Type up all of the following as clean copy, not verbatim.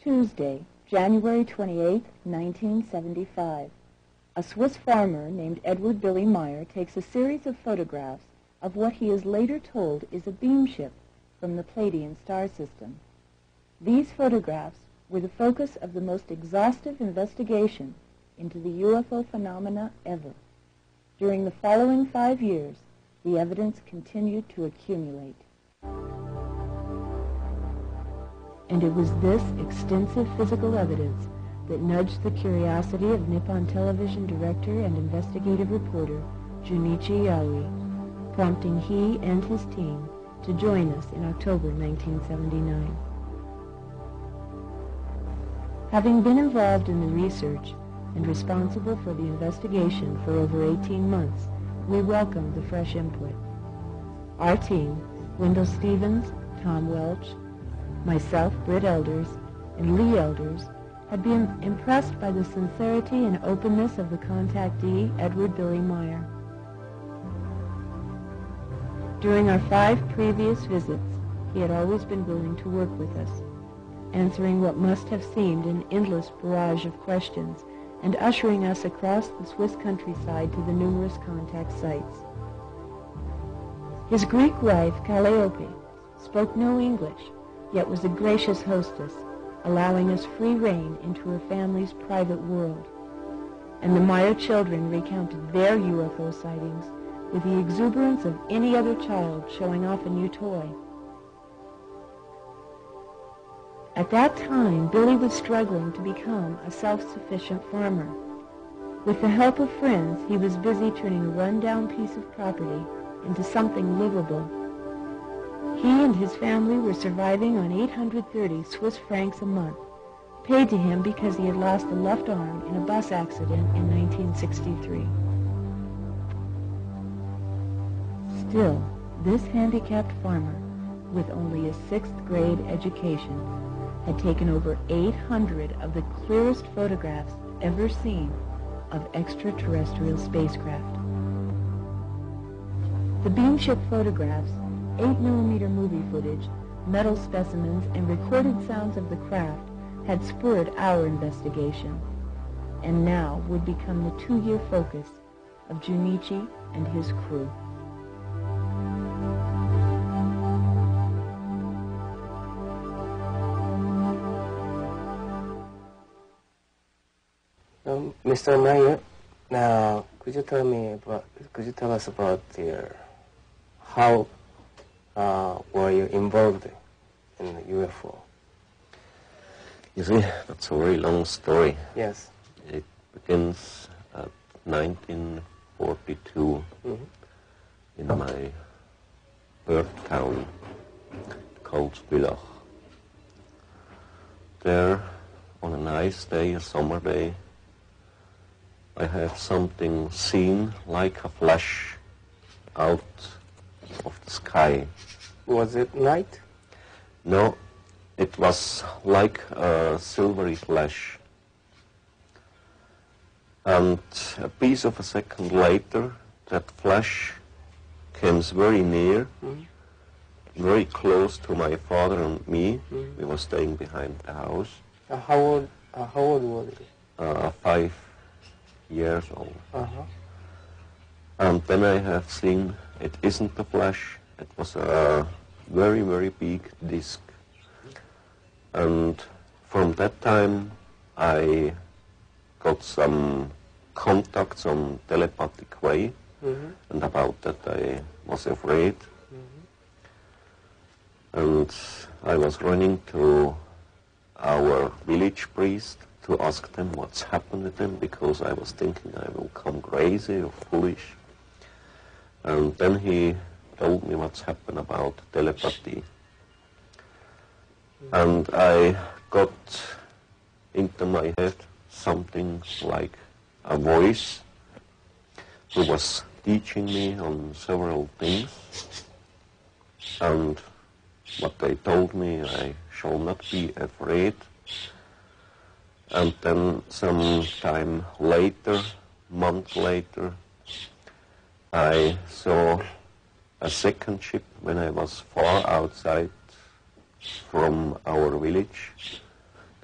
Tuesday, January 28, 1975. A Swiss farmer named Edward Billy Meier takes a series of photographs of what he is later told is a beam ship from the Pleiadian star system. These photographs were the focus of the most exhaustive investigation into the UFO phenomena ever. During the following 5 years, the evidence continued to accumulate. And it was this extensive physical evidence that nudged the curiosity of Nippon Television director and investigative reporter Junichi Aoi, prompting he and his team to join us in October 1979. Having been involved in the research and responsible for the investigation for over 18 months, we welcomed the fresh input. Our team, Wendell Stevens, Tom Welch, myself, Britt Elders, and Lee Elders, had been impressed by the sincerity and openness of the contactee, Edward Billy Meier. During our 5 previous visits, he had always been willing to work with us, answering what must have seemed an endless barrage of questions and ushering us across the Swiss countryside to the numerous contact sites. His Greek wife, Calliope, spoke no English, yet was a gracious hostess, allowing us free rein into her family's private world. And the Meier children recounted their UFO sightings with the exuberance of any other child showing off a new toy. At that time, Billy was struggling to become a self-sufficient farmer. With the help of friends, he was busy turning a run-down piece of property into something livable. He and his family were surviving on 830 Swiss francs a month, paid to him because he had lost a left arm in a bus accident in 1963. Still, this handicapped farmer, with only a 6th grade education, had taken over 800 of the clearest photographs ever seen of extraterrestrial spacecraft. The beam ship photographs, 8mm movie footage, metal specimens, and recorded sounds of the craft had spurred our investigation, and now would become the 2-year focus of Junichi and his crew. Mr. Meier, now could you tell us about how were you involved in the UFO? You see, that's a very long story. Yes. It begins at 1942 in my birth town called Villach. There, on a nice day, a summer day, I have something seen like a flash out of the sky. Was it night? No, it was like a silvery flash. And a piece of a second later, that flash came very near, very close to my father and me. We were staying behind the house. How old was he? 5 years old. And then I have seen it isn't a flash, it was a very, very big disc. And from that time I got some contacts on telepathic way, and about that I was afraid. And I was running to our village priest to ask them what's happened with them, because I was thinking I will come crazy or foolish. And then he told me what's happened about telepathy. And I got into my head something like a voice who was teaching me on several things. And what they told me, I shall not be afraid. And then some time later, month later, I saw a second ship when I was far outside from our village.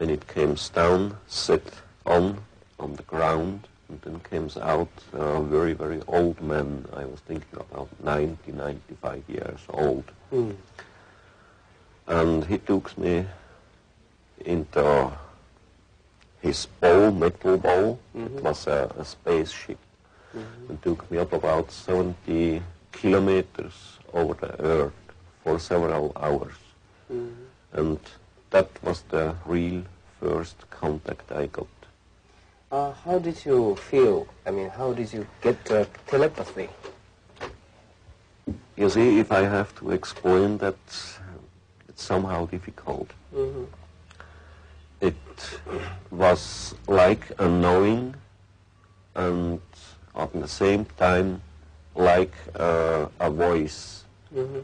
then it comes down, sit on the ground, and then comes out a very, very old man. I was thinking about 90, 95 years old. Mm. And he took me into his bow, metal bow. Mm-hmm. It was a spaceship. Mm-hmm. And took me up about 70 kilometers over the earth for several hours. Mm-hmm. And that was the real first contact I got. How did you feel? I mean, how did you get the telepathy? You see, if I have to explain that, it's somehow difficult. Mm-hmm. It was like a knowing and at the same time like a voice. Mm-hmm.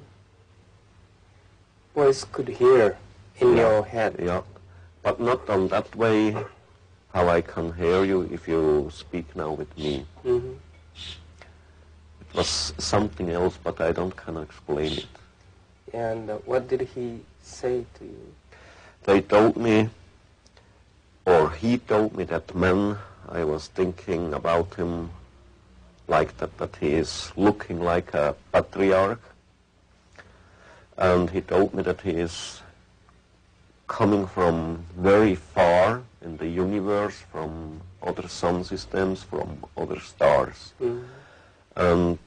Voice could hear in your head. Yeah, but not on that way how I can hear you if you speak now with me. Mm-hmm. It was something else, but I don't can explain it. And what did he say to you? They told me, or he told me that man, I was thinking about him like that he is looking like a patriarch. And he told me that he is coming from very far in the universe, from other sun systems, from other stars. Mm-hmm. And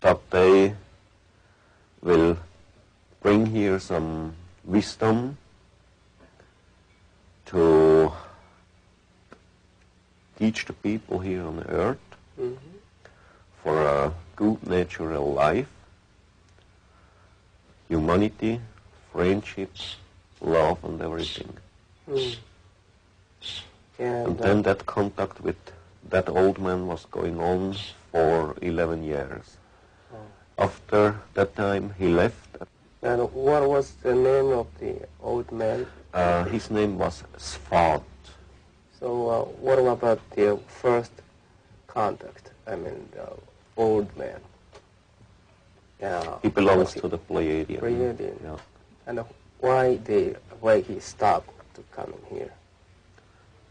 that they will bring here some wisdom to teach the people here on earth Mm-hmm. for a good natural life, humanity, friendship, love and everything. Mm. And then that contact with that old man was going on for 11 years. Oh. After that time he left. And what was the name of the old man? His name was Svat. So what about the first contact? I mean, the old man. Yeah. He belongs to the Pleiadian. Pleiadian. Yeah. And why he stopped to coming here?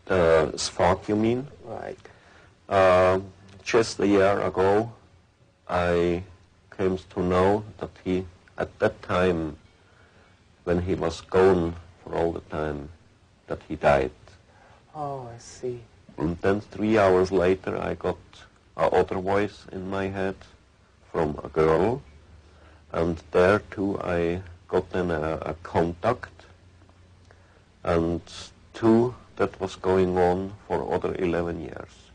The Svat, you mean? Right. Just a year ago, I came to know that he, at that time, when he was gone for all the time, that he died. Oh, I see. And then 3 hours later, I got another voice in my head from a girl, and there too I got then a contact, and that was going on for other 11 years,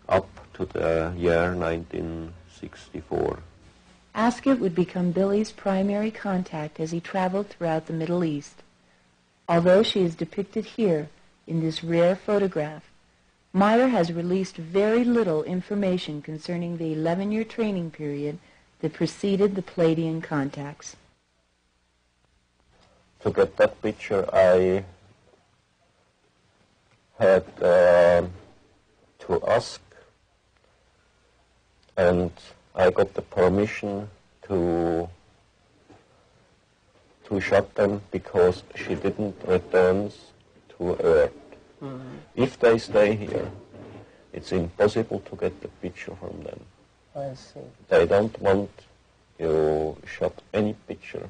up to the year 1964. Ascot would become Billy's primary contact as he traveled throughout the Middle East. Although she is depicted here in this rare photograph, Meier has released very little information concerning the 11-year training period that preceded the Pleiadian contacts. To get that picture, I had to ask, and I got the permission to shot them because she didn't return to Earth. Mm-hmm. If they stay here, it's impossible to get the picture from them. I see. They don't want you shot any picture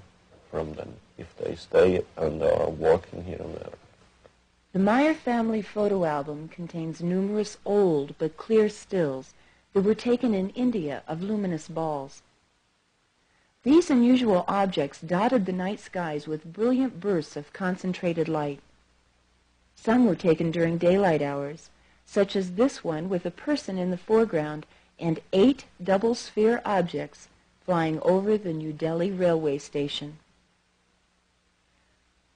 from them if they stay and are working here on Earth. The Meier family photo album contains numerous old but clear stills that were taken in India of luminous balls. These unusual objects dotted the night skies with brilliant bursts of concentrated light. Some were taken during daylight hours, such as this one with a person in the foreground and 8 double-sphere objects flying over the New Delhi railway station.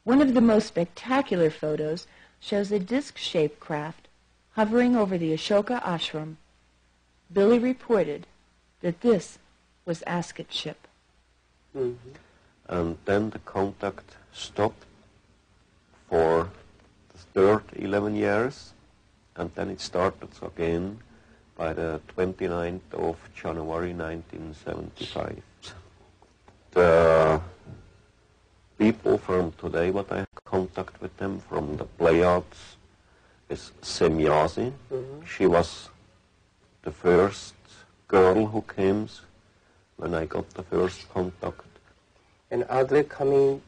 One of the most spectacular photos shows a disc-shaped craft hovering over the Ashoka ashram. Billy reported that this was Ascot's ship. Mm-hmm. And then the contact stopped for the third 11 years, and then it started again by the 29th of January 1975. The people from today, what I have contact with them from the Pleiades, is Semyazi. She was the first girl who came when I got the first contact. And are they coming